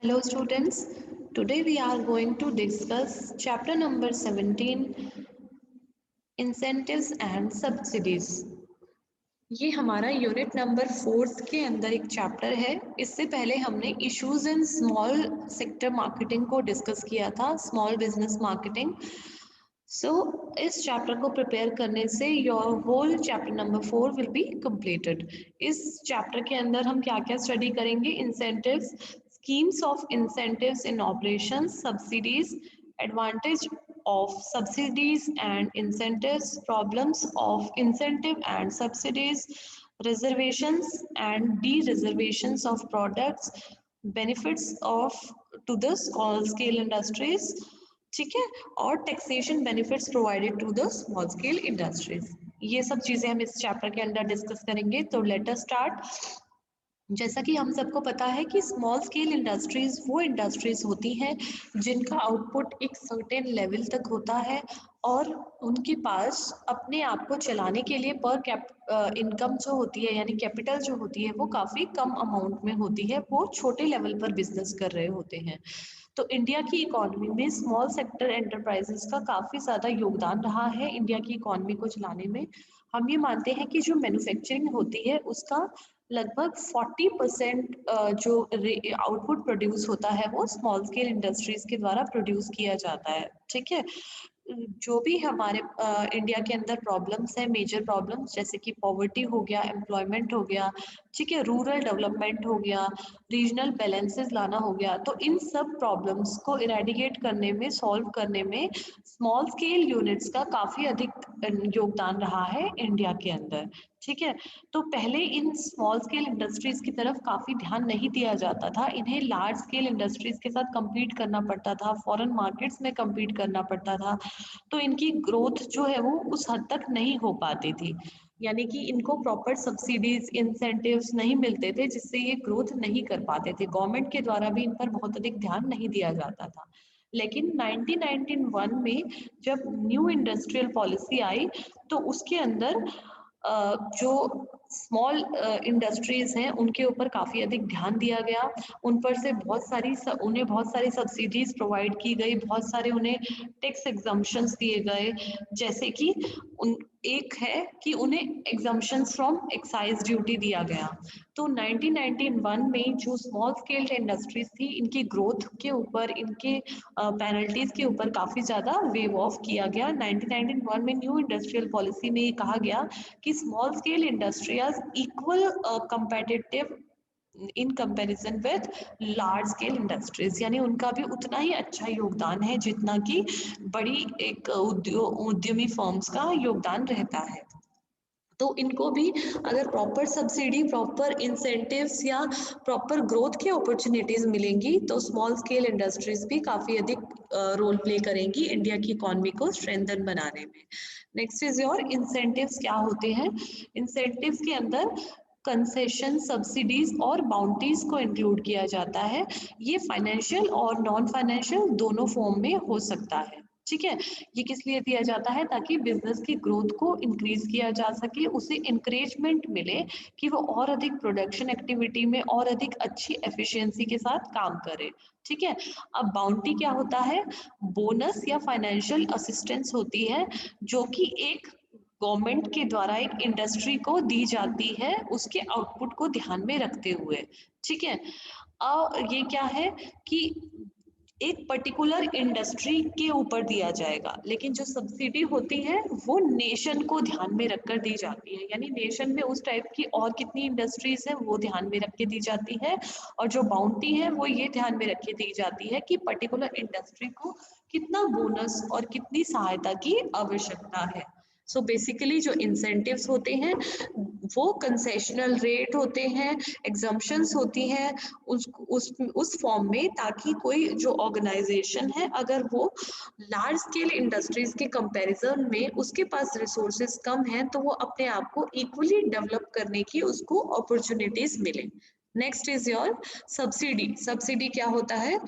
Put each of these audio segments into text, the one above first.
Hello students, today we are going to discuss chapter number 17 Incentives and Subsidies। ये हमारा unit number 4 के अंदर एक चैप्टर है। इससे पहले हमने issues in small sector marketing को डिस्कस किया था, स्मॉल बिजनेस मार्केटिंग। इस चैप्टर को प्रिपेयर करने से your whole chapter number 4 will be completed. इस चैप्टर के अंदर हम क्या क्या स्टडी करेंगे? Incentives, schemes of incentives in operations, subsidies, advantage of subsidies and incentives, problems of incentive and subsidies, reservations and de-reservations of products, benefits of to the small scale industries, ठीक है, और taxation benefits provided to the small scale industries. ये सब चीजें हम इस chapter के अंदर डिस्कस करेंगे। तो लेट अस स्टार्ट। जैसा कि हम सबको पता है कि स्मॉल स्केल इंडस्ट्रीज वो इंडस्ट्रीज होती हैं जिनका आउटपुट एक सर्टेन लेवल तक होता है और उनके पास अपने आप को चलाने के लिए पर इनकम जो होती है, यानी कैपिटल जो होती है, वो काफ़ी कम अमाउंट में होती है। वो छोटे लेवल पर बिजनेस कर रहे होते हैं। तो इंडिया की इकोनॉमी में स्मॉल सेक्टर एंटरप्राइजेस का काफ़ी ज़्यादा योगदान रहा है इंडिया की इकोनॉमी को चलाने में। हम ये मानते हैं कि जो मैन्युफैक्चरिंग होती है उसका लगभग 40% जो आउटपुट प्रोड्यूस होता है वो स्मॉल स्केल इंडस्ट्रीज के द्वारा प्रोड्यूस किया जाता है। ठीक है, जो भी हमारे इंडिया के अंदर प्रॉब्लम्स हैं, मेजर प्रॉब्लम्स जैसे कि पॉवर्टी हो गया, एम्प्लॉयमेंट हो गया, ठीक है, रूरल डेवलपमेंट हो गया, रीजनल बैलेंसेस लाना हो गया, तो इन सब प्रॉब्लम्स को इरेडिकेट करने में, सॉल्व करने में स्मॉल स्केल यूनिट्स का काफ़ी अधिक योगदान रहा है इंडिया के अंदर। ठीक है, तो पहले इन स्मॉल स्केल इंडस्ट्रीज की तरफ काफ़ी ध्यान नहीं दिया जाता था। इन्हें लार्ज स्केल इंडस्ट्रीज के साथ compete करना पड़ता था, फॉरेन मार्केट्स में compete करना पड़ता था, तो इनकी ग्रोथ जो है वो उस हद तक नहीं हो पाती थी। यानी कि इनको प्रॉपर सब्सिडीज, इंसेंटिव्स नहीं मिलते थे, जिससे ये ग्रोथ नहीं कर पाते थे। गवर्नमेंट के द्वारा भी इन पर बहुत अधिक ध्यान नहीं दिया जाता था। लेकिन 1991 में जब न्यू इंडस्ट्रियल पॉलिसी आई तो उसके अंदर जो स्मॉल इंडस्ट्रीज हैं उनके ऊपर काफ़ी अधिक ध्यान दिया गया। उन पर से उन्हें बहुत सारी सब्सिडीज प्रोवाइड की गई, बहुत सारे उन्हें टैक्स एग्जम्पशंस दिए गए। जैसे कि उन एक है कि उन्हें एग्जम्पशंस फ्रॉम एक्साइज ड्यूटी दिया गया। तो 1991 में जो स्मॉल स्केल इंडस्ट्रीज थी, इनकी ग्रोथ के ऊपर, इनके पेनल्टीज के ऊपर काफ़ी ज़्यादा वेव ऑफ किया गया। 1991 में न्यू इंडस्ट्रियल पॉलिसी में ये कहा गया कि small scale industries equal competitive in comparison with large scale industries, यानी उनका भी उतना ही अच्छा योगदान है जितना कि बड़ी एक उद्यमी फर्म्स का योगदान रहता है। तो इनको भी अगर प्रॉपर सब्सिडी, प्रॉपर इंसेंटिव्स या प्रॉपर ग्रोथ की अपॉर्चुनिटीज मिलेंगी तो स्मॉल स्केल इंडस्ट्रीज भी काफ़ी अधिक रोल प्ले करेंगी इंडिया की इकोनॉमी को स्ट्रेंथन बनाने में। Next is your incentives. क्या होते हैं इंसेंटिव्स के अंदर? कंसेशन, सब्सिडीज और बाउंटीज को इंक्लूड किया जाता है। ये फाइनेंशियल और नॉन फाइनेंशियल दोनों फॉर्म में हो सकता है। ठीक है, ये किस लिए दिया जाता है? ताकि बिजनेस की ग्रोथ को इंक्रीज किया जा सके, उसे इंकरेजमेंट मिले कि वो और अधिक प्रोडक्शन एक्टिविटी में और अधिक अच्छी एफिशिएंसी के साथ काम करे। ठीक है, अब बाउंटी क्या होता है? बोनस या फाइनेंशियल असिस्टेंस होती है जो कि एक गवर्नमेंट के द्वारा एक इंडस्ट्री को दी जाती है उसके आउटपुट को ध्यान में रखते हुए। ठीक है, ये क्या है कि एक पर्टिकुलर इंडस्ट्री के ऊपर दिया जाएगा, लेकिन जो सब्सिडी होती है वो नेशन को ध्यान में रखकर दी जाती है, यानी नेशन में उस टाइप की और कितनी इंडस्ट्रीज है वो ध्यान में रख के दी जाती है। और जो बाउंटी है वो ये ध्यान में रख के दी जाती है कि पर्टिकुलर इंडस्ट्री को कितना बोनस और कितनी सहायता की आवश्यकता है। सो बेसिकली जो इंसेंटिव्स होते हैं वो कंसेशनल रेट होते हैं, एग्जम्पशंस होती हैं उस फॉर्म में, ताकि कोई जो ऑर्गेनाइजेशन है अगर वो लार्ज स्केल इंडस्ट्रीज के कंपैरिजन में उसके पास रिसोर्सेज कम हैं तो वो अपने आप को इक्वली डेवलप करने की उसको अपॉर्चुनिटीज मिले। Next is your subsidy. Subsidy क्या होता है?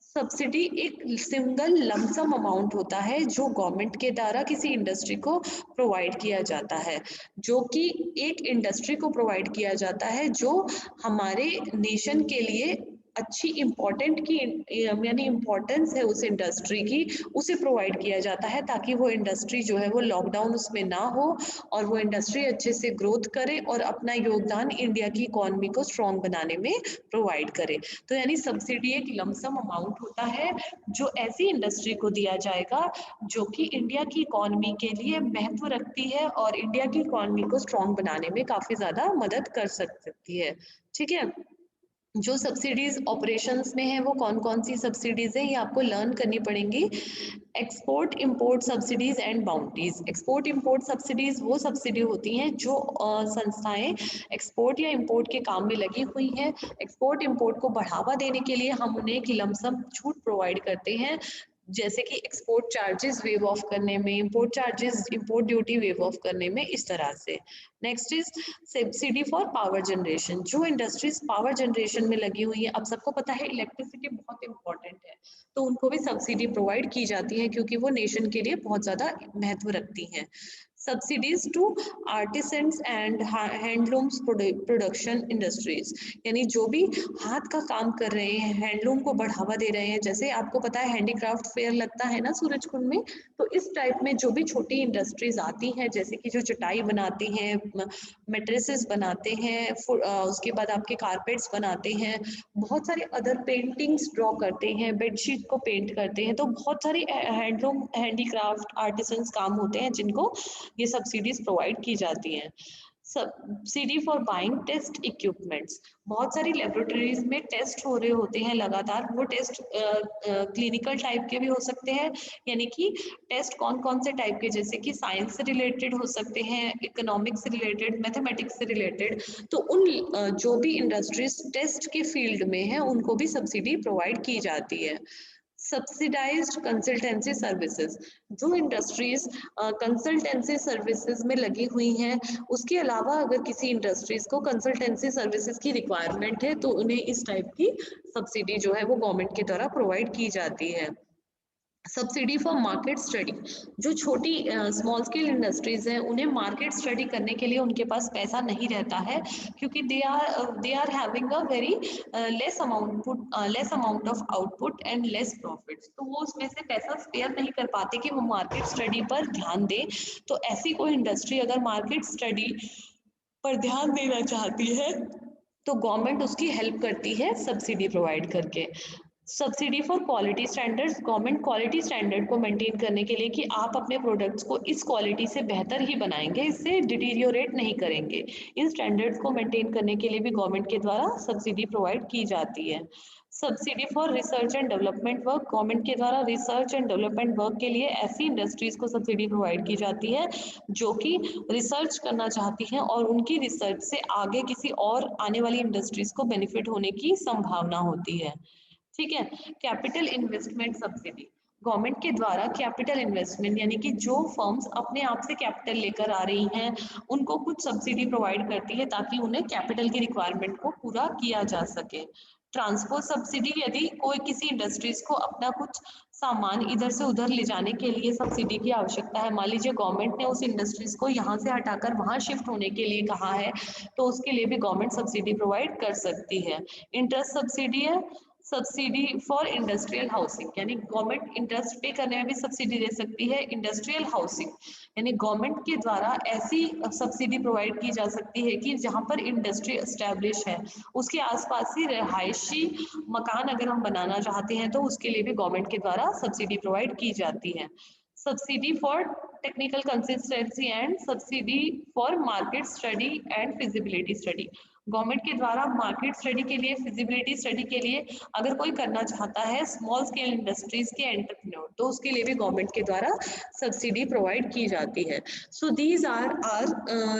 सब्सिडी एक सिंगल लमसम अमाउंट होता है जो गवर्नमेंट के द्वारा किसी इंडस्ट्री को प्रोवाइड किया जाता है, जो कि एक इंडस्ट्री को प्रोवाइड किया जाता है जो हमारे नेशन के लिए अच्छी इम्पोर्टेंट की यानी इम्पोर्टेंस है उस इंडस्ट्री की, उसे प्रोवाइड किया जाता है ताकि वो इंडस्ट्री जो है वो लॉकडाउन उसमें ना हो और वो इंडस्ट्री अच्छे से ग्रोथ करे और अपना योगदान इंडिया की इकोनॉमी को स्ट्रॉन्ग बनाने में प्रोवाइड करे। तो यानी सब्सिडी एक लमसम अमाउंट होता है जो ऐसी इंडस्ट्री को दिया जाएगा जो कि इंडिया की इकोनॉमी के लिए महत्व रखती है और इंडिया की इकोनॉमी को स्ट्रॉन्ग बनाने में काफ़ी ज़्यादा मदद कर सकती है। ठीक है? जो सब्सिडीज ऑपरेशंस में है वो कौन कौन सी सब्सिडीज है ये आपको लर्न करनी पड़ेंगी। Export import subsidies and boundaries. Export import subsidies वो सब्सिडी होती हैं जो संस्थाएं एक्सपोर्ट या इंपोर्ट के काम में लगी हुई हैं। एक्सपोर्ट इंपोर्ट को बढ़ावा देने के लिए हम उन्हें एक लमसम छूट प्रोवाइड करते हैं, जैसे कि एक्सपोर्ट चार्जेस वेव ऑफ करने में, import charges import duty wave of करने में, इस तरह से। Next is subsidy for power generation. जो इंडस्ट्रीज पावर जनरेशन में लगी हुई है, अब सबको पता है इलेक्ट्रिसिटी बहुत इंपॉर्टेंट है, तो उनको भी सब्सिडी प्रोवाइड की जाती है क्योंकि वो नेशन के लिए बहुत ज़्यादा महत्व रखती हैं। Subsidies to artisans and handlooms production industries, यानी जो भी हाथ का काम कर रहे हैं, हैंडलूम को बढ़ावा दे रहे हैं। जैसे आपको पता है हैंडीक्राफ्ट फेयर लगता है ना सूरजकुंड में, तो इस टाइप में जो भी छोटी इंडस्ट्रीज आती हैं, जैसे कि जो चटाई बनाती हैं, मैट्रेसेस बनाते हैं, उसके बाद आपके कारपेट्स बनाते हैं, बहुत सारे अदर पेंटिंग्स ड्रॉ करते हैं, बेडशीट को पेंट करते हैं, तो बहुत सारी हैंडलूम हैंडीक्राफ्ट आर्टिसंस काम होते हैं जिनको ये सब्सिडीज प्रोवाइड की जाती हैं। Subsidy for buying test equipments. बहुत सारी लेबोरेटरीज में टेस्ट हो रहे होते हैं लगातार, वो टेस्ट क्लिनिकल टाइप के भी हो सकते हैं, यानी कि टेस्ट कौन कौन से टाइप के, जैसे कि साइंस से रिलेटेड हो सकते हैं, इकोनॉमिक्स से रिलेटेड, मैथमेटिक्स से रिलेटेड। तो उन जो भी इंडस्ट्रीज टेस्ट के फील्ड में है उनको भी सब्सिडी प्रोवाइड की जाती है। Subsidised consultancy services. जो इंडस्ट्रीज कंसल्टेंसी सर्विसेज में लगी हुई हैं, उसके अलावा अगर किसी इंडस्ट्रीज को कंसल्टेंसी सर्विसेज की रिक्वायरमेंट है तो उन्हें इस टाइप की सब्सिडी जो है वो गवर्नमेंट के द्वारा प्रोवाइड की जाती है। Subsidy for market study. जो छोटी स्मॉल स्केल इंडस्ट्रीज हैं उन्हें मार्केट स्टडी करने के लिए उनके पास पैसा नहीं रहता है, क्योंकि they are having a very less amount of output and less profits, तो वो उसमें से पैसा स्पेयर नहीं कर पाते कि वो मार्केट स्टडी पर ध्यान दें। तो ऐसी कोई इंडस्ट्री अगर मार्केट स्टडी पर ध्यान देना चाहती है तो गवर्नमेंट उसकी हेल्प करती है सब्सिडी प्रोवाइड करके। Subsidy for quality standards. Government quality standard को मेंटेन करने के लिए कि आप अपने प्रोडक्ट्स को इस क्वालिटी से बेहतर ही बनाएंगे, इससे डिटीरियोरेट नहीं करेंगे, इन स्टैंडर्ड्स को मेंटेन करने के लिए भी गवर्नमेंट के द्वारा सब्सिडी प्रोवाइड की जाती है। Subsidy for research and development work. Government के द्वारा रिसर्च एंड डेवलपमेंट वर्क के लिए ऐसी इंडस्ट्रीज को सब्सिडी प्रोवाइड की जाती है जो कि रिसर्च करना चाहती हैं और उनकी रिसर्च से आगे किसी और आने वाली इंडस्ट्रीज को बेनिफिट होने की संभावना होती है। ठीक है। Capital investment subsidy. गवर्नमेंट के द्वारा कैपिटल इन्वेस्टमेंट, यानी कि जो फर्म्स अपने आप से कैपिटल लेकर आ रही हैं उनको कुछ सब्सिडी प्रोवाइड करती है ताकि उन्हें कैपिटल की रिक्वायरमेंट को पूरा किया जा सके। Transport subsidy. यदि कोई किसी इंडस्ट्रीज को अपना कुछ सामान इधर से उधर ले जाने के लिए सब्सिडी की आवश्यकता है, मान लीजिए गवर्नमेंट ने उस इंडस्ट्रीज को यहाँ से हटाकर वहाँ शिफ्ट होने के लिए कहा है, तो उसके लिए भी गवर्नमेंट सब्सिडी प्रोवाइड कर सकती है। इंटरेस्ट सब्सिडी है। सब्सिडी फॉर इंडस्ट्रियल हाउसिंग, यानी गवर्नमेंट इंटरेस्ट पे करने में भी सब्सिडी दे सकती है। इंडस्ट्रियल हाउसिंग यानी गवर्नमेंट के द्वारा ऐसी सब्सिडी प्रोवाइड की जा सकती है कि जहां पर इंडस्ट्री एस्टेब्लिश है उसके आसपास ही रिहायशी मकान अगर हम बनाना चाहते हैं तो उसके लिए भी गवर्नमेंट के द्वारा सब्सिडी प्रोवाइड की जाती है। Subsidy for technical consistency and subsidy for market study and feasibility study. Government के द्वारा मार्केट स्टडी के लिए, फिजिबिलिटी स्टडी के लिए अगर कोई करना चाहता है स्मॉल स्केल इंडस्ट्रीज के एंटरप्रेन्योर, तो उसके लिए भी गवर्नमेंट के द्वारा सब्सिडी प्रोवाइड की जाती है। So these are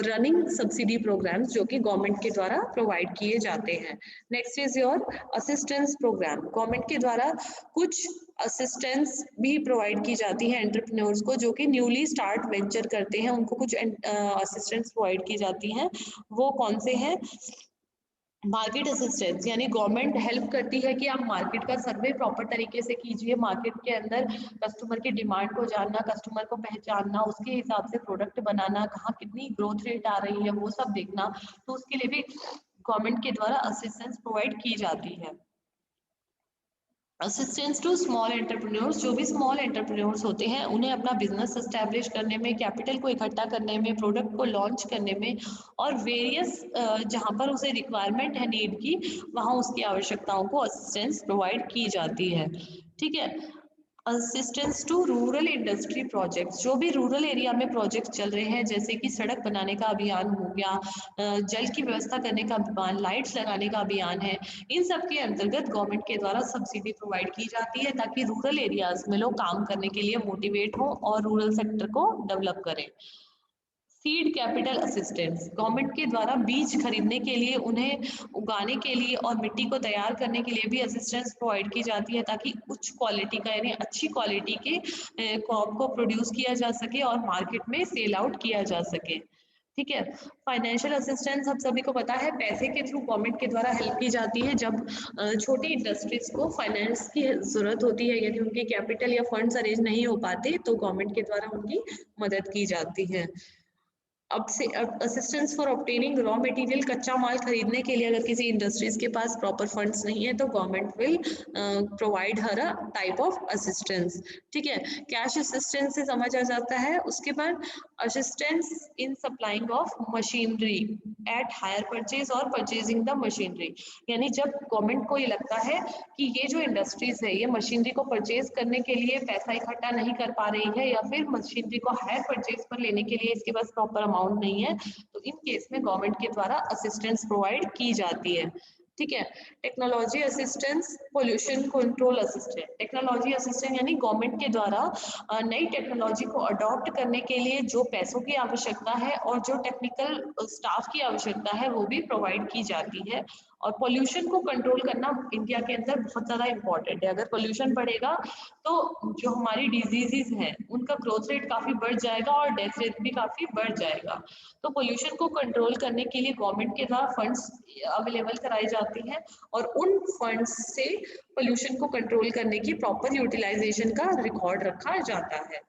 running subsidy programs जो कि गवर्नमेंट के द्वारा प्रोवाइड किए जाते हैं। Next is your assistance program. Government के द्वारा कुछ असिस्टेंस भी प्रोवाइड की जाती है एंटरप्रेन्योर्स को जो कि न्यूली स्टार्ट वेंचर करते हैं, उनको कुछ असिस्टेंस प्रोवाइड की जाती हैं। वो कौन से हैं? मार्केट असिस्टेंस, यानी गवर्नमेंट हेल्प करती है कि आप मार्केट का सर्वे प्रॉपर तरीके से कीजिए, मार्केट के अंदर कस्टमर की डिमांड को जानना, कस्टमर को पहचानना, उसके हिसाब से प्रोडक्ट बनाना, कहाँ कितनी ग्रोथ रेट आ रही है वो सब देखना, तो उसके लिए भी गवर्नमेंट के द्वारा असिस्टेंस प्रोवाइड की जाती है। असिस्टेंस टू स्मॉल एंटरप्रेन्योर्स, जो भी स्मॉल एंटरप्रेन्योर्स होते हैं उन्हें अपना बिजनेस एस्टेब्लिश करने में, कैपिटल को इकट्ठा करने में, प्रोडक्ट को लॉन्च करने में और वेरियस जहाँ पर उसे रिक्वायरमेंट है नीड की, वहाँ उसकी आवश्यकताओं को असिस्टेंस प्रोवाइड की जाती है। ठीक है। Assistance to rural industry projects, जो भी रूरल एरिया में प्रोजेक्ट चल रहे हैं, जैसे कि सड़क बनाने का अभियान हो गया, जल की व्यवस्था करने का अभियान, लाइट्स लगाने का अभियान है, इन सब के अंतर्गत गवर्नमेंट के द्वारा सब्सिडी प्रोवाइड की जाती है ताकि रूरल एरियाज में लोग काम करने के लिए मोटिवेट हो और रूरल सेक्टर को डेवलप करें। सीड कैपिटल असिस्टेंस, गवर्नमेंट के द्वारा बीज खरीदने के लिए, उन्हें उगाने के लिए और मिट्टी को तैयार करने के लिए भी असिस्टेंस प्रोवाइड की जाती है ताकि उच्च क्वालिटी का यानी अच्छी क्वालिटी के क्रॉप को प्रोड्यूस किया जा सके और मार्केट में सेल आउट किया जा सके। ठीक है। फाइनेंशियल असिस्टेंस हम सभी को पता है, पैसे के थ्रू गवर्नमेंट के द्वारा हेल्प की जाती है जब छोटी इंडस्ट्रीज को फाइनेंस की जरूरत होती है, यदि उनके कैपिटल या फंड्स अरेंज नहीं हो पाते तो गवर्नमेंट के द्वारा उनकी मदद की जाती है। अब से assistance for obtaining raw material, कच्चा माल खरीदने के लिए अगर किसी इंडस्ट्रीज के पास प्रॉपर फंड्स नहीं है तो government will provide her a type of assistance. ठीक है। कैश असिस्टेंस से समझ आ जाता है। उसके बाद assistance in supplying of machinery at hire purchase और परचेजिंग द मशीनरी, यानी जब गवर्नमेंट को ये लगता है कि ये जो इंडस्ट्रीज है ये मशीनरी को परचेज करने के लिए पैसा इकट्ठा नहीं कर पा रही है या फिर मशीनरी को हायर परचेज पर लेने के लिए इसके पास प्रॉपर अमाउंट नहीं है, तो इन केस में गवर्नमेंट के द्वारा असिस्टेंस प्रोवाइड की जाती है। ठीक है। Technology assistance, pollution control assistant, technology assistant यानी गवर्नमेंट के द्वारा नई टेक्नोलॉजी को अडॉप्ट करने के लिए जो पैसों की आवश्यकता है और जो टेक्निकल स्टाफ की आवश्यकता है वो भी प्रोवाइड की जाती है। और पोल्यूशन को कंट्रोल करना इंडिया के अंदर बहुत ज़्यादा इम्पोर्टेंट है। अगर पोल्यूशन बढ़ेगा तो जो हमारी डिजीजेज हैं उनका ग्रोथ रेट काफ़ी बढ़ जाएगा और डेथ रेट भी काफ़ी बढ़ जाएगा। तो पोल्यूशन को कंट्रोल करने के लिए गवर्नमेंट के द्वारा फंड्स अवेलेबल कराई जाती हैं और उन फंड्स से पोल्यूशन को कंट्रोल करने की प्रॉपर यूटिलाइजेशन का रिकॉर्ड रखा जाता है।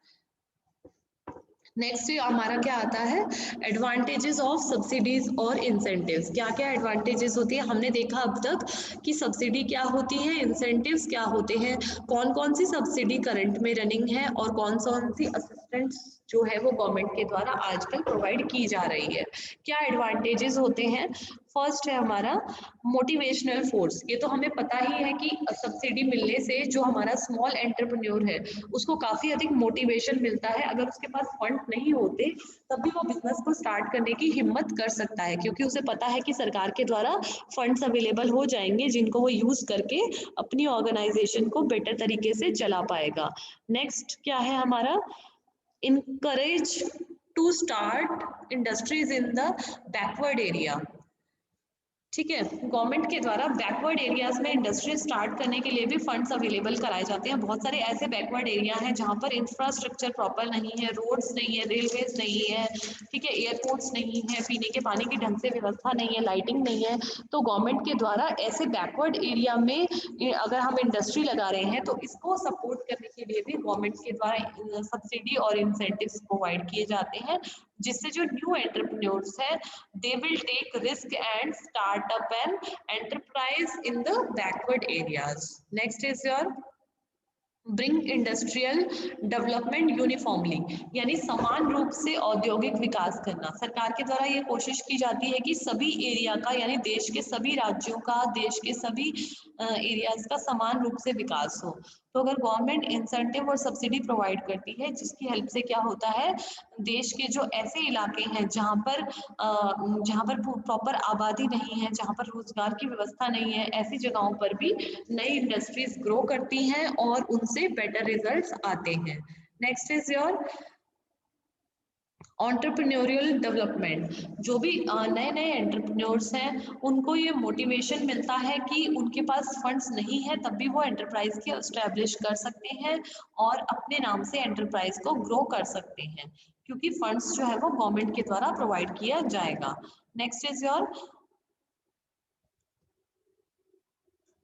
नेक्स्ट हमारा क्या आता है, एडवांटेजेस ऑफ सब्सिडीज और इंसेंटिव्स। क्या क्या एडवांटेजेस होती है, हमने देखा अब तक कि सब्सिडी क्या होती है, इंसेंटिव्स क्या होते हैं, कौन कौन सी सब्सिडी करंट में रनिंग है और कौन कौन सी असिस्टेंस जो है वो गवर्नमेंट के द्वारा आजकल प्रोवाइड की जा रही है। क्या एडवांटेजेस होते हैं, फर्स्ट है हमारा मोटिवेशनल फोर्स। ये तो हमें पता ही है कि सब्सिडी मिलने से जो हमारा स्मॉल एंटरप्रेन्योर है उसको काफ़ी अधिक मोटिवेशन मिलता है। अगर उसके पास फंड नहीं होते तब भी वो बिजनेस को स्टार्ट करने की हिम्मत कर सकता है क्योंकि उसे पता है कि सरकार के द्वारा फंड्स अवेलेबल हो जाएंगे जिनको वो यूज़ करके अपनी ऑर्गेनाइजेशन को बेटर तरीके से चला पाएगा। नेक्स्ट क्या है हमारा, encourage to start industries in the backward area। ठीक है। गवर्नमेंट के द्वारा बैकवर्ड एरियाज में इंडस्ट्री स्टार्ट करने के लिए भी फंड्स अवेलेबल कराए जाते हैं। बहुत सारे ऐसे बैकवर्ड एरिया हैं जहाँ पर इंफ्रास्ट्रक्चर प्रॉपर नहीं है, रोड्स नहीं है, रेलवेज नहीं है, ठीक है, एयरपोर्ट्स नहीं है, पीने के पानी की ढंग से व्यवस्था नहीं है, लाइटिंग नहीं है। तो गवर्नमेंट के द्वारा ऐसे बैकवर्ड एरिया में अगर हम इंडस्ट्री लगा रहे हैं तो इसको सपोर्ट करने के लिए भी गवर्नमेंट के द्वारा सब्सिडी और इंसेंटिव्स प्रोवाइड किए जाते हैं, जिससे जो न्यू एंटरप्रेन्योर्स हैं they will take risk and start up an enterprise in the backward areas. Next is your bring industrial development uniformly, यानी समान रूप से औद्योगिक विकास करना। सरकार के द्वारा ये कोशिश की जाती है कि सभी एरिया का यानी देश के सभी राज्यों का, देश के सभी एरियाज का समान रूप से विकास हो। तो अगर गवर्नमेंट इंसेंटिव और सब्सिडी प्रोवाइड करती है जिसकी हेल्प से क्या होता है, देश के जो ऐसे इलाके हैं जहाँ पर प्रॉपर आबादी नहीं है, जहाँ पर रोजगार की व्यवस्था नहीं है, ऐसी जगहों पर भी नई इंडस्ट्रीज ग्रो करती हैं और उनसे बेटर रिजल्ट्स आते हैं। Next is your entrepreneurial development. जो भी नए नए एंटरप्रेन्योर्स हैं उनको ये मोटिवेशन मिलता है कि उनके पास फंड्स नहीं है तब भी वो एंटरप्राइज के एस्टेब्लिश कर सकते हैं और अपने नाम से एंटरप्राइज को ग्रो कर सकते हैं क्योंकि फंड्स जो है वो गवर्नमेंट के द्वारा प्रोवाइड किया जाएगा। नेक्स्ट इज योर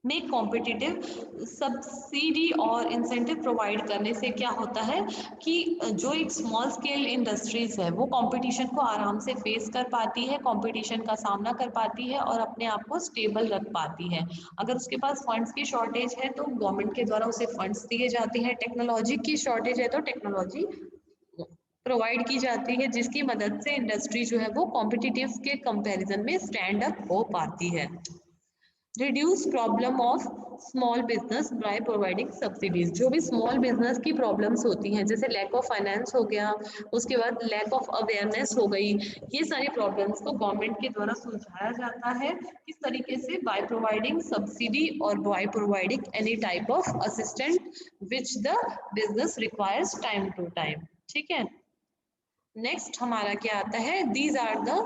में कॉम्पिटिटिव सब्सिडी और इंसेंटिव प्रोवाइड करने से क्या होता है कि जो एक स्मॉल स्केल इंडस्ट्रीज है वो कंपटीशन को आराम से फेस कर पाती है, कंपटीशन का सामना कर पाती है और अपने आप को स्टेबल रख पाती है। अगर उसके पास फंड्स की शॉर्टेज है तो गवर्नमेंट के द्वारा उसे फंड्स दिए जाते हैं, टेक्नोलॉजी की शॉर्टेज है तो टेक्नोलॉजी प्रोवाइड की जाती है, जिसकी मदद से इंडस्ट्री जो है वो कॉम्पिटिटिव के कंपैरिजन में स्टैंड अप हो पाती है। Reduce problem of small business by providing subsidies. जो भी स्मॉल बिजनेस की प्रॉब्लम्स होती हैं, जैसे लैक ऑफ फाइनेंस हो गया, उसके बाद लैक ऑफ अवेयरनेस हो गई, ये सारी प्रॉब्लम्स को गवर्नमेंट के द्वारा सुलझाया जाता है। किस तरीके से? बाय प्रोवाइडिंग सब्सिडी और by providing any type of assistant which the business requires time to time. ठीक है, नेक्स्ट हमारा क्या आता है? These are the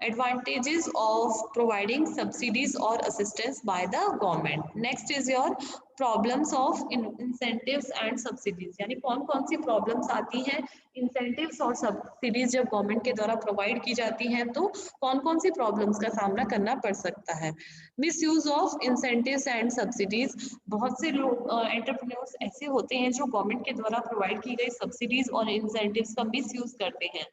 advantages of providing subsidies और assistance by the government. Next is your problems of incentives and subsidies, यानी कौन कौन सी प्रॉब्लम्स आती हैं इंसेंटिव्स और सब्सिडीज जब गवर्नमेंट के द्वारा प्रोवाइड की जाती हैं, तो कौन कौन सी प्रॉब्लम्स का सामना करना पड़ सकता है। Miss use of incentives and subsidies. बहुत से लोग एंटरप्रेन्योर्स ऐसे होते हैं जो गवर्नमेंट के द्वारा प्रोवाइड की गई सब्सिडीज और इंसेंटिव्स का मिस यूज करते हैं।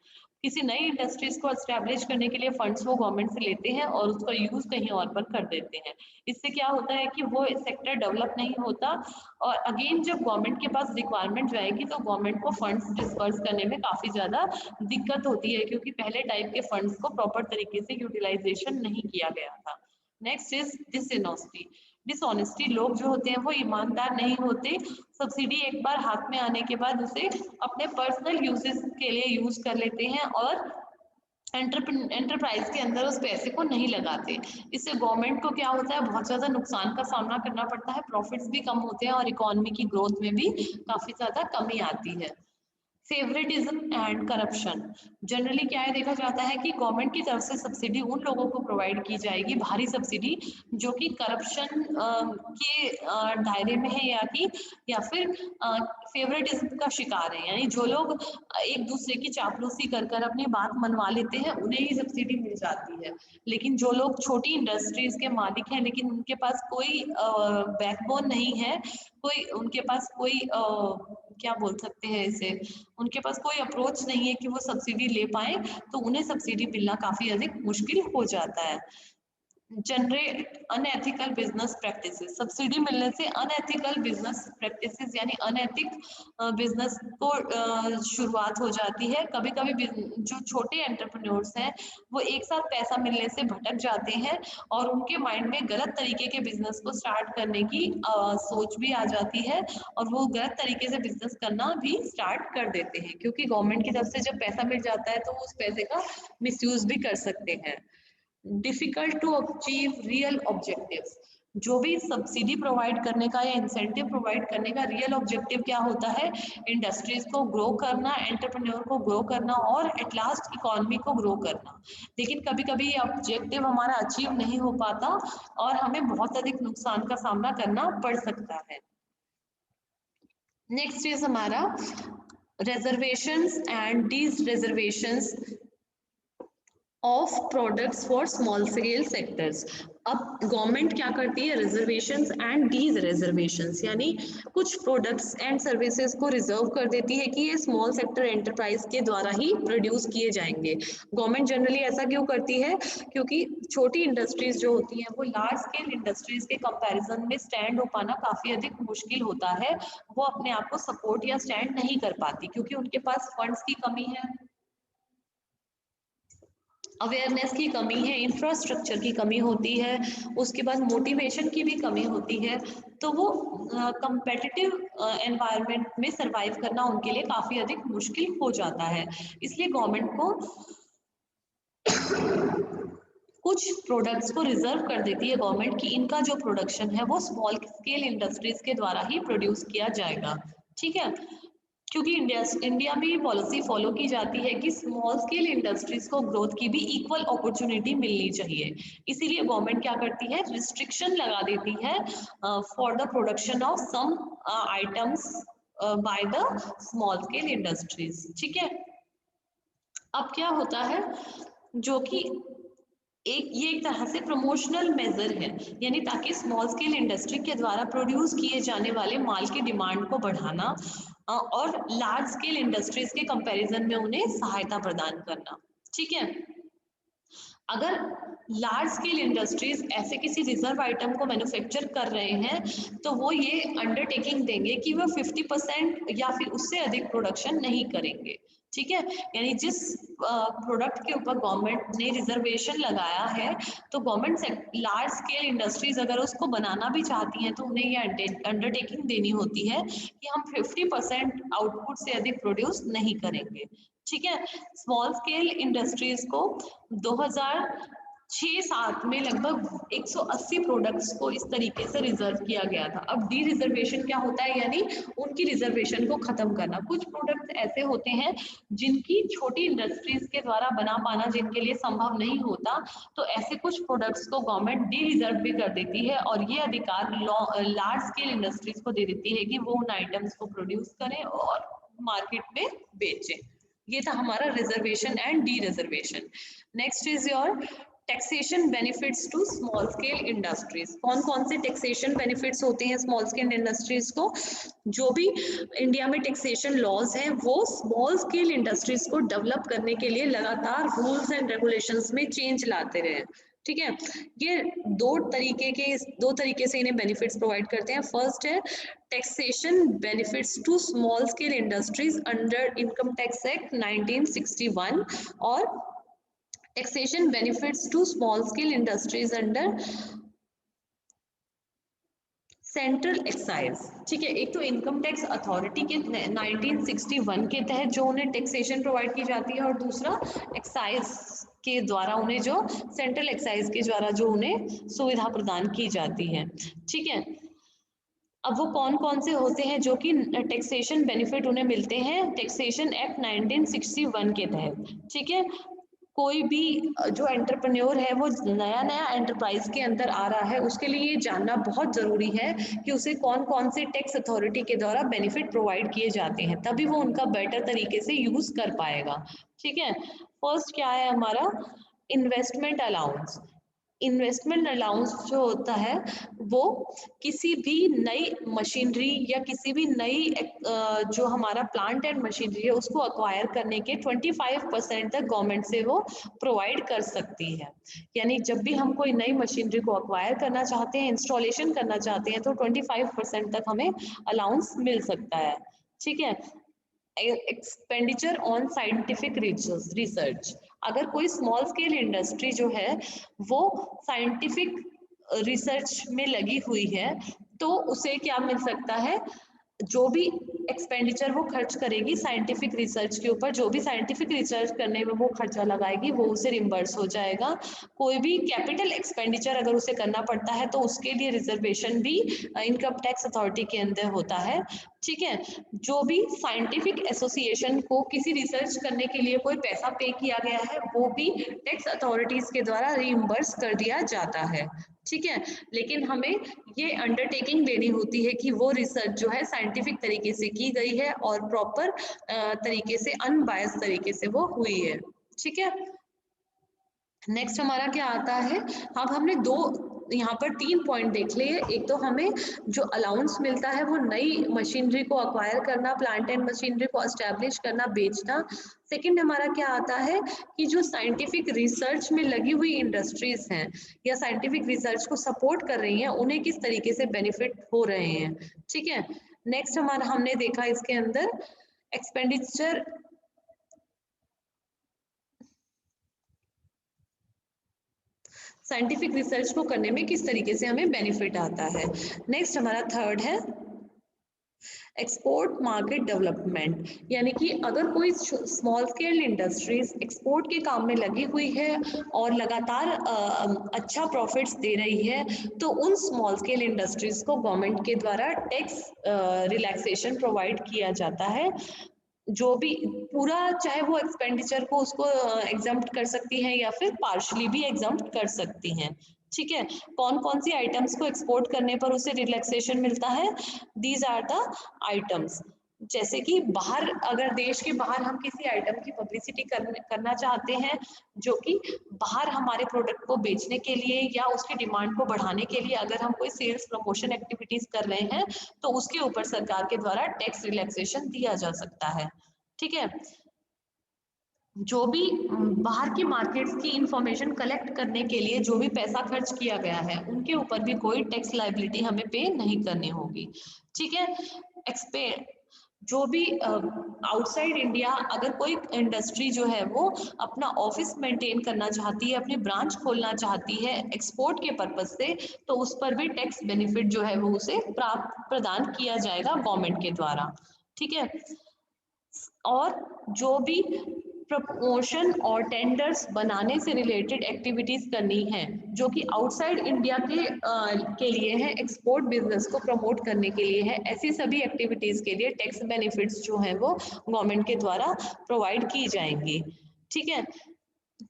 किसी नई इंडस्ट्रीज को एस्टैब्लिश करने के लिए फंड्स वो गवर्नमेंट से लेते हैं और उसका यूज कहीं और पर कर देते हैं। इससे क्या होता है कि वो सेक्टर डेवलप नहीं होता और अगेन जब गवर्नमेंट के पास रिक्वायरमेंट जाएगी तो गवर्नमेंट को फंड्स डिस्पर्स करने में काफी ज्यादा दिक्कत होती है, क्योंकि पहले टाइप के फंड्स को प्रॉपर तरीके से यूटिलाइजेशन नहीं किया गया था। Next is dishonesty. डिसऑनेस्टी, लोग जो होते हैं वो ईमानदार नहीं होते, सब्सिडी एक बार हाथ में आने के बाद उसे अपने पर्सनल यूजेस के लिए यूज कर लेते हैं और एंटरप्राइज के अंदर उस पैसे को नहीं लगाते। इससे गवर्नमेंट को क्या होता है? बहुत ज्यादा नुकसान का सामना करना पड़ता है, प्रॉफिट्स भी कम होते हैं और इकोनॉमी की ग्रोथ में भी काफी ज्यादा कमी आती है। Favouritism and corruption. जनरली क्या है, देखा जाता है कि गवर्नमेंट की तरफ से सब्सिडी उन लोगों को प्रोवाइड की जाएगी, भारी सब्सिडी, जो कि करप्शन के दायरे में है या फिर फेवरेटिज्म का शिकार है। यानी जो लोग एक दूसरे की चापलूसी कर कर अपनी बात मनवा लेते हैं उन्हें ही सब्सिडी मिल जाती है। लेकिन जो लोग छोटी इंडस्ट्रीज के मालिक हैं लेकिन उनके पास कोई बैकबोन नहीं है, कोई उनके पास कोई क्या बोल सकते हैं इसे, उनके पास कोई अप्रोच नहीं है कि वो सब्सिडी ले पाए, तो उन्हें सब्सिडी मिलना काफी अधिक मुश्किल हो जाता है। Generate unethical business practices. Subsidy मिलने से अनएथिकल बिजनेस प्रैक्टिसेस यानी अनैतिक बिजनेस को शुरुआत हो जाती है। कभी कभी जो छोटे एंटरप्रेन्योर्स हैं वो एक साथ पैसा मिलने से भटक जाते हैं और उनके माइंड में गलत तरीके के बिजनेस को स्टार्ट करने की सोच भी आ जाती है और वो गलत तरीके से बिजनेस करना भी स्टार्ट कर देते हैं, क्योंकि गवर्नमेंट की तरफ से जब पैसा मिल जाता है तो वो उस पैसे का मिसयूज भी कर सकते हैं। Difficult to achieve real objectives. जो भी सब्सिडी प्रोवाइड करने का या इंसेंटिव प्रोवाइड करने का रियल ऑब्जेक्टिव क्या होता है? इंडस्ट्रीज को ग्रो करना, एंटरप्रेन्योर को ग्रो करना और एट लास्ट इकोनॉमी को ग्रो करना। लेकिन कभी कभी ये ऑब्जेक्टिव हमारा अचीव नहीं हो पाता और हमें बहुत अधिक नुकसान का सामना करना पड़ सकता है। नेक्स्ट इज हमारा reservations and dereservations of products for small scale sectors. अब गवर्नमेंट क्या करती है? रिजर्वेशंस एंड डीज रिजर्वेशंस, यानी कुछ प्रोडक्ट्स एंड सर्विसेज को रिजर्व कर देती है कि ये स्मॉल सेक्टर एंटरप्राइज के द्वारा ही प्रोड्यूस किए जाएंगे। गवर्नमेंट जनरली ऐसा क्यों करती है? क्योंकि छोटी इंडस्ट्रीज जो होती हैं वो लार्ज स्केल इंडस्ट्रीज के कंपैरिजन में स्टैंड हो पाना काफी अधिक मुश्किल होता है, वो अपने आप को सपोर्ट या स्टैंड नहीं कर पाती क्योंकि उनके पास फंड्स की कमी है, अवेयरनेस की कमी है, इंफ्रास्ट्रक्चर की कमी होती है, उसके बाद मोटिवेशन की भी कमी होती है। तो वो कंपेटिटिव एनवायरनमेंट में सरवाइव करना उनके लिए काफी अधिक मुश्किल हो जाता है। इसलिए गवर्नमेंट को कुछ प्रोडक्ट्स को रिजर्व कर देती है गवर्नमेंट कि इनका जो प्रोडक्शन है वो स्मॉल स्केल इंडस्ट्रीज के द्वारा ही प्रोड्यूस किया जाएगा। ठीक है, क्योंकि इंडिया में ये पॉलिसी फॉलो की जाती है कि स्मॉल स्केल इंडस्ट्रीज को ग्रोथ की भी इक्वल अपॉर्चुनिटी मिलनी चाहिए। इसीलिए गवर्नमेंट क्या करती है? रिस्ट्रिक्शन लगा देती है for the production of some items by the small scale industries. ठीक है, अब क्या होता है, जो कि एक तरह से प्रमोशनल मेजर है, यानी ताकि स्मॉल स्केल इंडस्ट्री के द्वारा प्रोड्यूस किए जाने वाले माल की डिमांड को बढ़ाना और लार्ज स्केल इंडस्ट्रीज के कंपैरिजन में उन्हें सहायता प्रदान करना। ठीक है, अगर लार्ज स्केल इंडस्ट्रीज ऐसे किसी रिजर्व आइटम को मैन्युफैक्चर कर रहे हैं तो वो ये अंडरटेकिंग देंगे कि वो 50% या फिर उससे अधिक प्रोडक्शन नहीं करेंगे। ठीक है, यानी जिस प्रोडक्ट के ऊपर गवर्नमेंट ने रिजर्वेशन लगाया है तो गवर्नमेंट लार्ज स्केल इंडस्ट्रीज अगर उसको बनाना भी चाहती हैं तो उन्हें ये अंडरटेकिंग देनी होती है कि हम 50% आउटपुट से अधिक प्रोड्यूस नहीं करेंगे। ठीक है, स्मॉल स्केल इंडस्ट्रीज को 2006-7 में लगभग 180 प्रोडक्ट्स को इस तरीके से रिजर्व किया गया था। अब डी रिजर्वेशन क्या होता है, यानी उनकी रिजर्वेशन को खत्म करना। कुछ प्रोडक्ट्स ऐसे होते हैं जिनकी छोटी इंडस्ट्रीज के द्वारा बना पाना जिनके लिए संभव नहीं होता, तो ऐसे कुछ प्रोडक्ट्स को गवर्नमेंट डी रिजर्व भी कर देती है और ये अधिकार लार्ज स्केल इंडस्ट्रीज को दे देती है कि वो उन आइटम्स को प्रोड्यूस करें और मार्केट में बेचें। ये था हमारा reservation and dereservation. Next is your taxation benefits to small scale industries. कौन कौन से टैक्सेशन बेनिफिट्स होते हैं स्मॉल स्केल इंडस्ट्रीज को? जो भी इंडिया में टैक्सेशन लॉज हैं वो स्मॉल स्केल इंडस्ट्रीज को डेवलप करने के लिए लगातार रूल्स एंड रेगुलेशंस में चेंज लाते रहे। ठीक है, ये दो तरीके से इन्हें बेनिफिट्स प्रोवाइड करते हैं। फर्स्ट है taxation benefits to small scale industries under income tax act 1961 और taxation benefits to small scale industries under central excise. ठीक है, एक तो इनकम टैक्स अथॉरिटी के 1961 के तहत जो उन्हें टैक्सेशन प्रोवाइड की जाती है और दूसरा एक्साइज के द्वारा उन्हें जो सेंट्रल एक्साइज के द्वारा जो उन्हें सुविधा प्रदान की जाती है। ठीक है, अब वो कौन कौन से होते हैं जो कि टैक्सेशन बेनिफिट उन्हें मिलते हैं टैक्सेशन एक्ट 1961 के तहत। ठीक है, कोई भी जो एंटरप्रेन्योर है वो नया नया एंटरप्राइज के अंदर आ रहा है, उसके लिए ये जानना बहुत जरूरी है कि उसे कौन कौन से टैक्स अथॉरिटी के द्वारा बेनिफिट प्रोवाइड किए जाते हैं, तभी वो उनका बेटर तरीके से यूज कर पाएगा। ठीक है, फर्स्ट क्या है हमारा इन्वेस्टमेंट अलाउंस। इन्वेस्टमेंट अलाउंस जो होता है वो किसी भी नई मशीनरी या किसी भी नई जो हमारा प्लांट एंड मशीनरी है उसको अक्वायर करने के 25% तक गवर्नमेंट से वो प्रोवाइड कर सकती है। यानी जब भी हम कोई नई मशीनरी को अक्वायर करना चाहते हैं, इंस्टॉलेशन करना चाहते हैं, तो 25% तक हमें अलाउंस मिल सकता है। ठीक है, एक्सपेंडिचर ऑन साइंटिफिक रिसर्च। अगर कोई स्मॉल स्केल इंडस्ट्री जो है वो साइंटिफिक रिसर्च में लगी हुई है तो उसे क्या मिल सकता है, जो भी एक्सपेंडिचर वो खर्च करेगी साइंटिफिक रिसर्च के ऊपर, जो भी साइंटिफिक रिसर्च करने में वो खर्चा लगाएगी वो उसे रिम्बर्स हो जाएगा। कोई भी कैपिटल एक्सपेंडिचर अगर उसे करना पड़ता है तो उसके लिए रिजर्वेशन भी इनकम टैक्स अथॉरिटी के अंदर होता है। ठीक है, जो भी साइंटिफिक एसोसिएशन को किसी रिसर्च करने के लिए कोई पैसा पे किया गया है वो भी टैक्स अथॉरिटीज के द्वारा रिइम्बर्स कर दिया जाता है। ठीक है, लेकिन हमें ये अंडरटेकिंग लेनी होती है कि वो रिसर्च जो है साइंटिफिक तरीके से की गई है और प्रॉपर तरीके से अनबायस तरीके से वो हुई है। ठीक है, नेक्स्ट हमारा क्या आता है, अब हमने यहाँ पर 3 पॉइंट देख लिए। एक तो हमें जो अलाउंस मिलता है वो नई मशीनरी को अक्वायर करना, प्लांट एंड मशीनरी को एस्टेब्लिश करना, बेचना। सेकंड हमारा क्या आता है कि जो साइंटिफिक रिसर्च में लगी हुई इंडस्ट्रीज हैं या साइंटिफिक रिसर्च को सपोर्ट कर रही हैं उन्हें किस तरीके से बेनिफिट हो रहे हैं। ठीक है, नेक्स्ट हमारा हमने देखा इसके अंदर एक्सपेंडिचर साइंटिफिक रिसर्च को करने में किस तरीके से हमें बेनिफिट आता है। नेक्स्ट हमारा थर्ड है एक्सपोर्ट मार्केट डेवलपमेंट, यानी कि अगर कोई स्मॉल स्केल इंडस्ट्रीज एक्सपोर्ट के काम में लगी हुई है और लगातार अच्छा प्रॉफिट्स दे रही है तो उन स्मॉल स्केल इंडस्ट्रीज को गवर्नमेंट के द्वारा टैक्स रिलैक्सेशन प्रोवाइड किया जाता है। जो भी पूरा चाहे वो एक्सपेंडिचर को उसको एग्जम्प्ट कर सकती हैं या फिर पार्शली भी एग्जम्प्ट कर सकती हैं। ठीक है, कौन कौन सी आइटम्स को एक्सपोर्ट करने पर उसे रिलैक्सेशन मिलता है, दीज आर द आइटम्स। जैसे कि बाहर, अगर देश के बाहर हम किसी आइटम की पब्लिसिटी करना चाहते हैं, जो कि बाहर हमारे प्रोडक्ट को बेचने के लिए या उसकी डिमांड को बढ़ाने के लिए अगर हम कोई सेल्स प्रमोशन एक्टिविटीज कर रहे हैं, तो उसके ऊपर सरकार के द्वारा टैक्स रिलैक्सेशन दिया जा सकता है। ठीक है, जो भी बाहर की मार्केट्स की इंफॉर्मेशन कलेक्ट करने के लिए जो भी पैसा खर्च किया गया है, उनके ऊपर भी कोई टैक्स लायबिलिटी हमें पे नहीं करनी होगी। ठीक है, एक्सपे जो भी आउटसाइड इंडिया अगर कोई इंडस्ट्री जो है वो अपना ऑफिस मेंटेन करना चाहती है, अपनी ब्रांच खोलना चाहती है एक्सपोर्ट के पर्पज से, तो उस पर भी टैक्स बेनिफिट जो है वो उसे प्राप्त प्रदान किया जाएगा गवर्नमेंट के द्वारा। ठीक है, और जो भी प्रमोशन और टेंडर्स बनाने से रिलेटेड एक्टिविटीज करनी है जो कि आउटसाइड इंडिया के लिए है, एक्सपोर्ट बिजनेस को प्रमोट करने के लिए है, ऐसी सभी एक्टिविटीज के लिए टैक्स बेनिफिट्स जो है वो गवर्नमेंट के द्वारा प्रोवाइड की जाएंगी। ठीक है,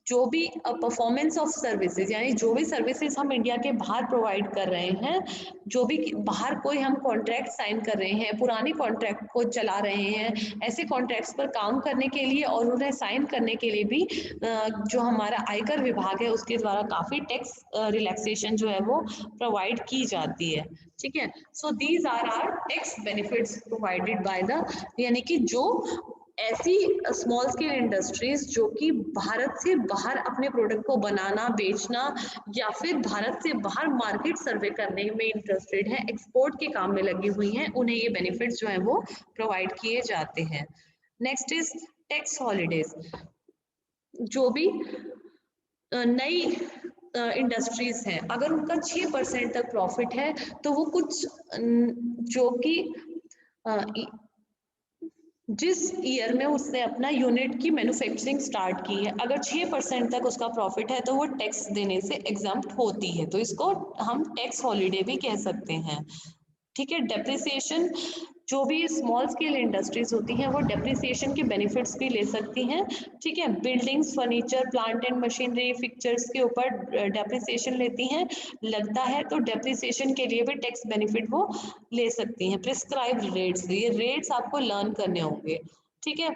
जो भी परफॉर्मेंस ऑफ सर्विसेज, यानी जो भी सर्विसेज हम इंडिया के बाहर प्रोवाइड कर रहे हैं, जो भी बाहर कोई हम कॉन्ट्रैक्ट साइन कर रहे हैं, पुरानी कॉन्ट्रैक्ट को चला रहे हैं, ऐसे कॉन्ट्रैक्ट्स पर काम करने के लिए और उन्हें साइन करने के लिए भी जो हमारा आयकर विभाग है उसके द्वारा काफ़ी टैक्स रिलैक्सेशन जो है वो प्रोवाइड की जाती है। ठीक है, so these are tax benefits provided by the, यानी कि जो ऐसी स्मॉल स्केल इंडस्ट्रीज जो कि भारत से बाहर अपने प्रोडक्ट को बनाना, बेचना या फिर भारत से बाहर मार्केट सर्वे करने में इंटरेस्टेड है, एक्सपोर्ट के काम में लगी हुई हैं, उन्हें ये बेनिफिट्स जो है वो प्रोवाइड किए जाते हैं। Next is tax holidays. जो भी नई इंडस्ट्रीज हैं, अगर उनका 6% तक प्रॉफिट है तो वो कुछ जो कि जिस ईयर में उसने अपना यूनिट की मैन्युफैक्चरिंग स्टार्ट की है, अगर 6% तक उसका प्रॉफिट है तो वो टैक्स देने से एग्जम्प्ट होती है, तो इसको हम टैक्स हॉलीडे भी कह सकते हैं। ठीक है, डेप्रिसिएशन, जो भी स्मॉल स्केल इंडस्ट्रीज होती हैं वो डेप्रिसिएशन के बेनिफिट्स भी ले सकती हैं। ठीक है, buildings, furniture, plant and machinery, fixtures के ऊपर डेप्रिसिएशन लेती हैं, लगता है तो डेप्रिसिएशन के लिए भी टैक्स बेनिफिट वो ले सकती हैं। प्रिस्क्राइब्ड रेट्स, ये रेट्स आपको लर्न करने होंगे। ठीक है,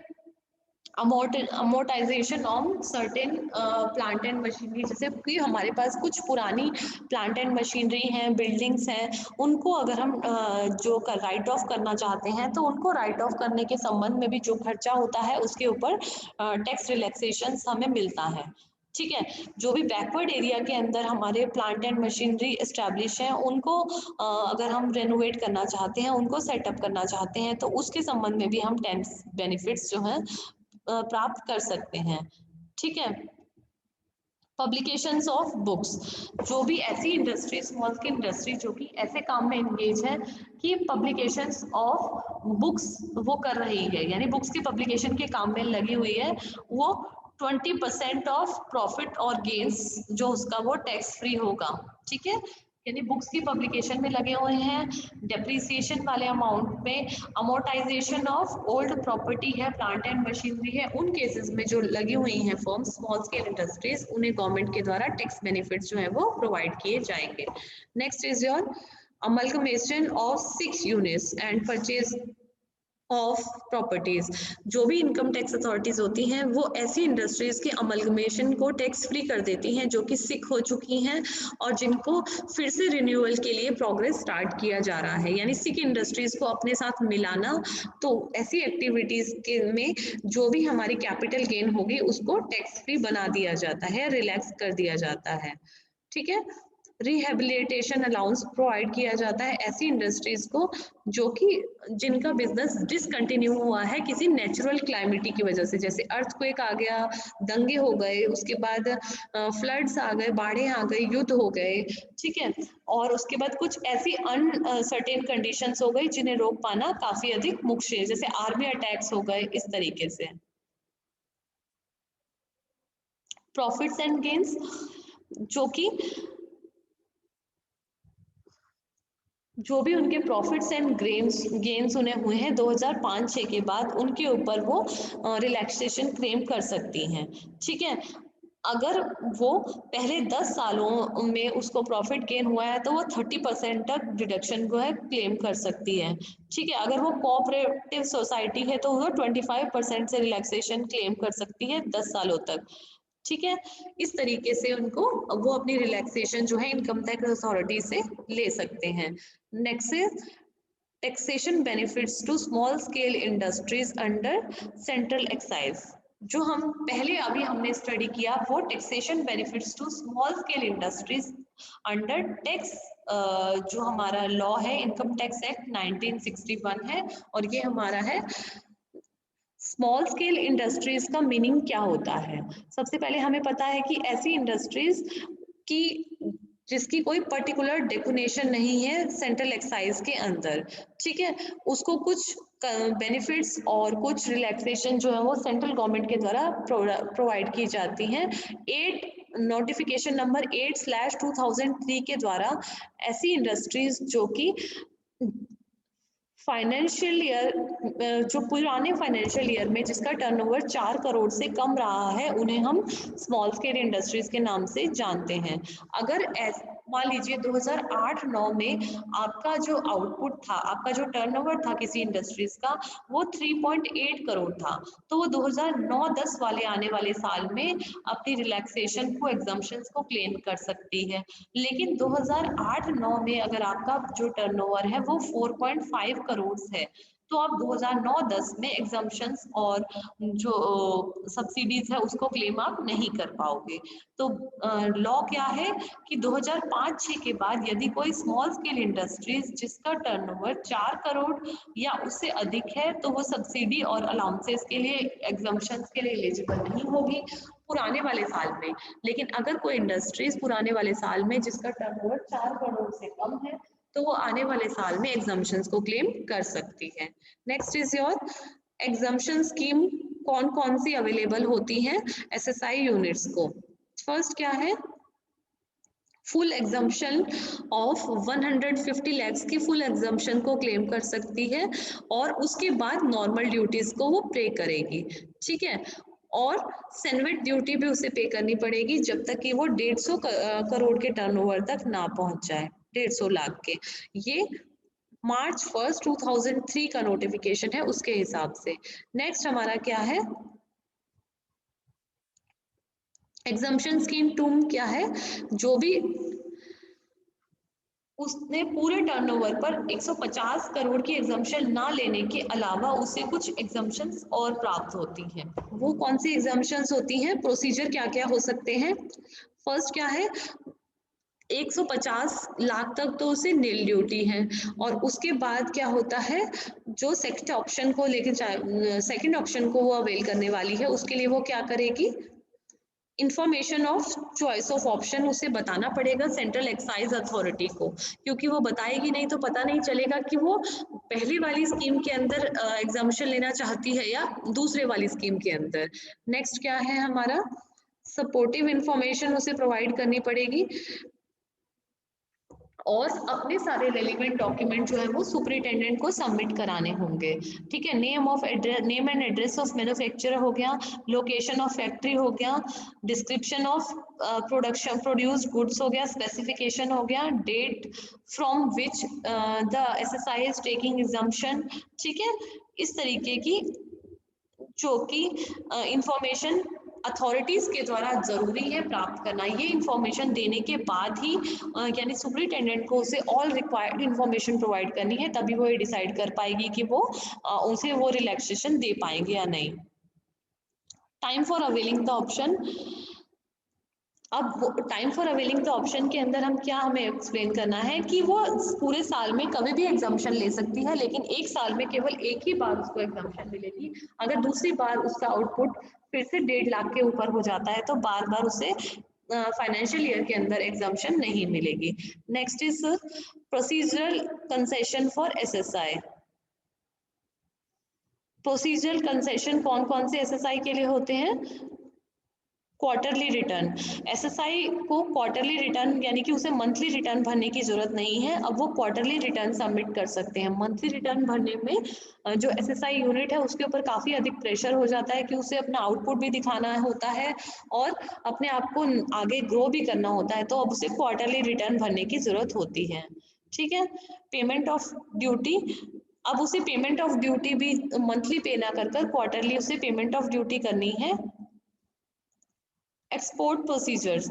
amortisation on certain plant and machinery, जैसे कि हमारे पास कुछ पुरानी प्लांट एंड मशीनरी हैं, बिल्डिंग्स हैं, उनको अगर हम जो राइट ऑफ करना चाहते हैं तो उनको राइट ऑफ करने के संबंध में भी जो खर्चा होता है उसके ऊपर टैक्स रिलैक्सेशन हमें मिलता है। ठीक है, जो भी बैकवर्ड एरिया के अंदर हमारे प्लांट एंड मशीनरी एस्टैब्लिश हैं, उनको अगर हम रेनोवेट करना चाहते हैं, उनको सेटअप करना चाहते हैं, तो उसके संबंध में भी हम टैक्स बेनिफिट्स जो हैं प्राप्त कर सकते हैं। ठीक है, पब्लिकेशंस ऑफ बुक्स, जो भी ऐसी इंडस्ट्री, स्मॉल स्केल इंडस्ट्री जो कि ऐसे काम में एंगेज है कि पब्लिकेशंस ऑफ बुक्स वो कर रही है, यानी बुक्स की पब्लिकेशन के काम में लगी हुई है, वो 20% ऑफ प्रॉफिट और गेन्स जो उसका वो टैक्स फ्री होगा। ठीक है, यानी बुक्स की पब्लिकेशन में लगे हुए हैं, डेप्रिसिएशन वाले अमाउंट में, अमोर्टाइजेशन ऑफ ओल्ड प्रॉपर्टी है, प्लांट एंड मशीनरी है, उन केसेस में जो लगी हुई हैं फर्म, स्मॉल स्केल इंडस्ट्रीज, उन्हें गवर्नमेंट के द्वारा टैक्स बेनिफिट्स जो है वो प्रोवाइड किए जाएंगे। Next is your amalgamation of 6 units and purchase of properties. जो भी इनकम टैक्स अथॉरिटीज होती हैं वो ऐसी इंडस्ट्रीज के अमलगमेशन को टैक्स फ्री कर देती हैं जो कि सिक हो चुकी हैं और जिनको फिर से रिन्यूअल के लिए प्रोग्रेस स्टार्ट किया जा रहा है, यानी सिक इंडस्ट्रीज को अपने साथ मिलाना। तो ऐसी एक्टिविटीज के में जो भी हमारी कैपिटल गेन होगी उसको टैक्स फ्री बना दिया जाता है, रिलैक्स कर दिया जाता है। ठीक है, रिहेबिलिटेशन अलाउंस प्रोवाइड किया जाता है ऐसी इंडस्ट्रीज को जो कि जिनका बिजनेस डिसकंटिन्यू हुआ है किसी नेचुरल क्लाइमेटी की वजह से, जैसे अर्थक्वेक आ गया, दंगे हो गए, उसके बाद फ्लड्स आ गए, बाढ़ें आ गई, युद्ध हो गए। ठीक है, और उसके बाद कुछ ऐसी अनसर्टेन कंडीशंस हो गई जिन्हें रोक पाना काफी अधिक मुश्किल है, जैसे आर्मी अटैक्स हो गए, इस तरीके से। प्रॉफिट्स एंड गेन्स, जो कि जो भी उनके प्रॉफिट्स एंड गेन्स उन्हें हुए हैं 2005-6 के बाद, उनके ऊपर वो रिलैक्सेशन क्लेम कर सकती हैं। ठीक है, अगर वो पहले 10 सालों में उसको प्रॉफिट गेन हुआ है तो वो 30% तक डिडक्शन को है क्लेम कर सकती है। ठीक है, अगर वो कोऑपरेटिव सोसाइटी है तो वो 25% से रिलैक्सेशन क्लेम कर सकती है 10 सालों तक। ठीक है, इस तरीके से उनको वो अपनी रिलैक्सेशन जो है इनकम टैक्स अथॉरिटी से ले सकते हैं। Next is taxation benefits to small scale industries under central excise. जो हम पहले अभी हमने स्टडी किया वो taxation benefits to small scale industries under tax, जो हमारा लॉ है इनकम टैक्स एक्ट 1961 है, और ये हमारा है स्मॉल स्केल इंडस्ट्रीज का मीनिंग क्या होता है। सबसे पहले हमें पता है कि ऐसी इंडस्ट्रीज की जिसकी कोई पर्टिकुलर डेफिनेशन नहीं है सेंट्रल एक्साइज के अंदर। ठीक है, उसको कुछ बेनिफिट्स और कुछ रिलैक्सेशन जो है वो सेंट्रल गवर्नमेंट के द्वारा प्रोवाइड की जाती हैं। 8 नोटिफिकेशन नंबर 8/2003 के द्वारा ऐसी इंडस्ट्रीज जो कि फाइनेंशियल ईयर जो पुराने फाइनेंशियल ईयर में जिसका टर्नओवर 4 करोड़ से कम रहा है उन्हें हम स्मॉल स्केल इंडस्ट्रीज के नाम से जानते हैं। अगर मान लीजिए 2008-9 में आपका जो आउटपुट था, आपका जो टर्नओवर था किसी इंडस्ट्रीज का वो 3.8 करोड़ था, तो वो 2009-10 वाले आने वाले साल में अपनी रिलैक्सेशन को एग्जम्पशंस को क्लेम कर सकती है। लेकिन 2008-9 में अगर आपका जो टर्नओवर है वो 4.5 करोड़ है तो आप 2009-10 में एग्जम्पशंस और जो सब्सिडीज है उसको क्लेम आप नहीं कर पाओगे। तो लॉ क्या है कि 2005-6 के बाद यदि कोई स्मॉल स्केल इंडस्ट्रीज जिसका टर्नओवर 4 करोड़ या उससे अधिक है तो वो सब्सिडी और अलाउंसेस के लिए एग्जम्पशंस के लिए एलिजिबल नहीं होगी पुराने वाले साल में। लेकिन अगर कोई इंडस्ट्रीज पुराने वाले साल में जिसका टर्नओवर 4 करोड़ से कम है तो वो आने वाले साल में एग्जम्पशंस को क्लेम कर सकती है। Next is your exemption scheme कौन कौन सी अवेलेबल होती हैं एसएसआई यूनिट्स को। फर्स्ट क्या है, फुल एग्जम्पशन ऑफ 150 लैक्स की फुल एग्जम्पशन को क्लेम कर सकती है और उसके बाद नॉर्मल ड्यूटीज को वो पे करेगी। ठीक है, और सेनवेट ड्यूटी भी उसे पे करनी पड़ेगी जब तक कि वो 150 करोड़ के टर्नओवर तक ना पहुंच जाए, 150 लाख के। ये March 1, 2003 का नोटिफिकेशन है उसके हिसाब से। नेक्स्ट हमारा क्या है, एग्जम्पशन स्कीम 2 क्या है, जो भी उसने पूरे टर्नओवर पर 150 करोड़ की एग्जम्पशन ना लेने के अलावा उसे कुछ एग्जम्पशंस और प्राप्त होती हैं। वो कौन सी एग्जम्पशंस होती हैं, प्रोसीजर क्या क्या हो सकते हैं। फर्स्ट क्या है, 150 लाख तक तो उसे नील ड्यूटी है, और उसके बाद क्या होता है, जो सेकंड ऑप्शन को लेकर सेकंड ऑप्शन को वो अवेल करने वाली है उसके लिए वो क्या करेगी, information of choice of option उसे बताना पड़ेगा सेंट्रल एक्साइज अथॉरिटी को, क्योंकि वो बताएगी नहीं तो पता नहीं चलेगा कि वो पहली वाली स्कीम के अंदर एग्जामिशन लेना चाहती है या दूसरे वाली स्कीम के अंदर। नेक्स्ट क्या है हमारा, सपोर्टिव इंफॉर्मेशन उसे प्रोवाइड करनी पड़ेगी और अपने सारे रेलिवेंट डॉक्यूमेंट जो है वो सुपरिटेंडेंट को सबमिट कराने होंगे। ठीक है, name and address of manufacturer हो गया, लोकेशन ऑफ फैक्ट्री हो गया, description of production produced goods हो गया, स्पेसिफिकेशन हो गया, date from which the SSI is taking exemption. ठीक है, इस तरीके की जो कि इंफॉर्मेशन अथॉरिटीज के द्वारा जरूरी है प्राप्त करना। ये इंफॉर्मेशन देने के बाद ही यानी सुपरिटेंडेंट को उसे ऑल रिक्वायर्ड इंफॉर्मेशन प्रोवाइड करनी है, तभी वो ये डिसाइड कर पाएगी कि वो उसे वो रिलैक्सेशन दे पाएंगे या नहीं। Time for availing the option, अब time for availing the option के अंदर हम क्या हमें एक्सप्लेन करना है कि वो पूरे साल में कभी भी एग्जाम्पशन ले सकती है, लेकिन एक साल में केवल एक ही बार उसको एग्जाम्पशन मिलेगी। अगर दूसरी बार उसका आउटपुट फिर से 1.5 लाख के ऊपर हो जाता है तो बार बार उसे फाइनेंशियल ईयर के अंदर एग्जाम्पशन नहीं मिलेगी। Next is procedural concession for SSI. Procedural concession कौन कौन से एसएसआई के लिए होते हैं, क्वार्टरली रिटर्न, एसएसआई को क्वार्टरली रिटर्न यानी कि उसे मंथली रिटर्न भरने की जरूरत नहीं है, अब वो क्वार्टरली रिटर्न सबमिट कर सकते हैं। मंथली रिटर्न भरने में जो एसएसआई यूनिट है उसके ऊपर काफ़ी अधिक प्रेशर हो जाता है कि उसे अपना आउटपुट भी दिखाना होता है और अपने आप को आगे ग्रो भी करना होता है, तो अब उसे क्वार्टरली रिटर्न भरने की जरूरत होती है। ठीक है, पेमेंट ऑफ ड्यूटी, अब उसे पेमेंट ऑफ ड्यूटी भी मंथली पे ना कर कर क्वार्टरली उसे पेमेंट ऑफ ड्यूटी करनी है। एक्सपोर्ट प्रोसीजर्स,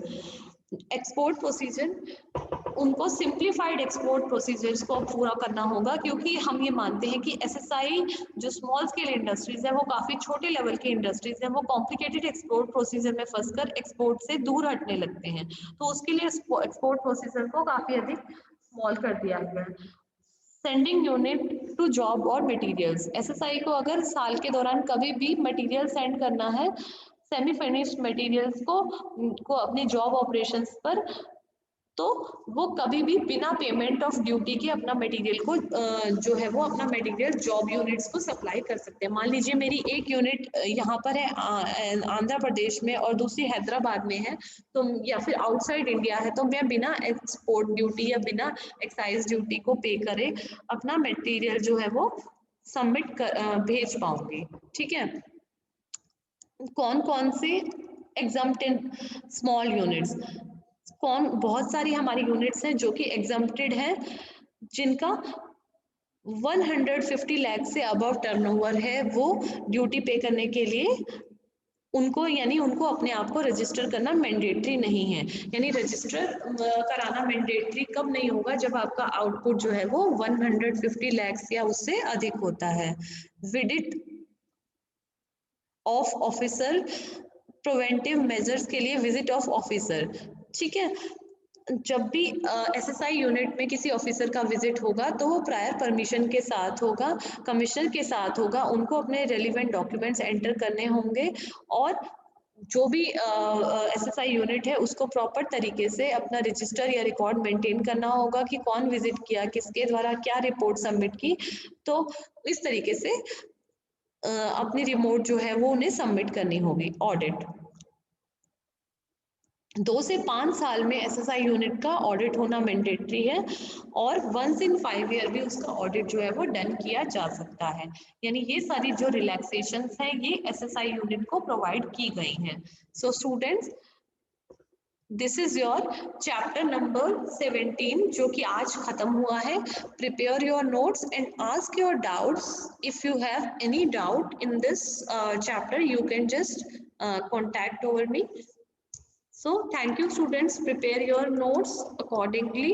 एक्सपोर्ट प्रोसीजर उनको सिंप्लीफाइड एक्सपोर्ट प्रोसीजर्स को पूरा करना होगा, क्योंकि हम ये मानते हैं कि एसएसआई जो स्मॉल स्केल इंडस्ट्रीज है वो काफ़ी छोटे लेवल की इंडस्ट्रीज है, वो कॉम्प्लिकेटेड एक्सपोर्ट प्रोसीजर में फंसकर एक्सपोर्ट से दूर हटने लगते हैं, तो उसके लिए एक्सपोर्ट प्रोसीजर को काफ़ी अधिक स्मॉल कर दिया गया है। सेंडिंग यूनिट टू जॉब और मटेरियल्स, एसएसआई को अगर साल के दौरान कभी भी मटेरियल सेंड करना है, सेमी फिनिश्ड मटेरियल्स को अपने जॉब ऑपरेशंस पर, तो वो कभी भी बिना पेमेंट ऑफ ड्यूटी के अपना मटेरियल को जो है वो अपना मटेरियल जॉब यूनिट्स को सप्लाई कर सकते हैं। मान लीजिए मेरी एक यूनिट यहाँ पर है आंध्र प्रदेश में और दूसरी हैदराबाद में है, तो या फिर आउटसाइड इंडिया है, तो मैं बिना एक्सपोर्ट ड्यूटी या बिना एक्साइज ड्यूटी को पे करे अपना मटेरियल जो है वो सबमिट कर भेज पाऊंगी। ठीक है, कौन कौन से एग्जम्प्टेड स्मॉल यूनिट्स, कौन, बहुत सारी हमारी यूनिट्स हैं जो कि एग्जम्प्टेड है, जिनका 150 लाख से अबव टर्नओवर है, वो ड्यूटी पे करने के लिए उनको यानी उनको अपने आप को रजिस्टर करना मैंडेटरी नहीं है। यानी रजिस्टर कराना मैंडेटरी कब नहीं होगा, जब आपका आउटपुट जो है वो 150 लाख या उससे अधिक होता है। Visit of officer, preventive measures के लिए विजिट ऑफ ऑफिसर। ठीक है, जब भी एसएसआई यूनिट में किसी ऑफिसर का विजिट होगा तो वो प्रायर परमिशन के साथ होगा, कमिश्नर के साथ होगा, उनको अपने रेलिवेंट डॉक्यूमेंट्स एंटर करने होंगे और जो भी एसएसआई यूनिट है उसको प्रॉपर तरीके से अपना रजिस्टर या रिकॉर्ड मेंटेन करना होगा कि कौन विजिट किया, किसके द्वारा क्या रिपोर्ट सबमिट की, तो इस तरीके से अपनी रिपोर्ट जो है वो उन्हें सबमिट करनी होगी। ऑडिट, 2 से 5 साल में एसएसआई यूनिट का ऑडिट होना मैंडेटरी है और वंस इन 5 ईयर भी उसका ऑडिट जो है वो डन किया जा सकता है। यानी ये सारी जो रिलैक्सेशंस हैं ये एसएसआई यूनिट को प्रोवाइड की गई हैं। So students, this is your chapter number 17 जो कि आज खत्म हुआ है। Prepare your notes and ask your doubts. If you have any doubt in this chapter you can just contact over me. So thank you students, prepare your notes accordingly.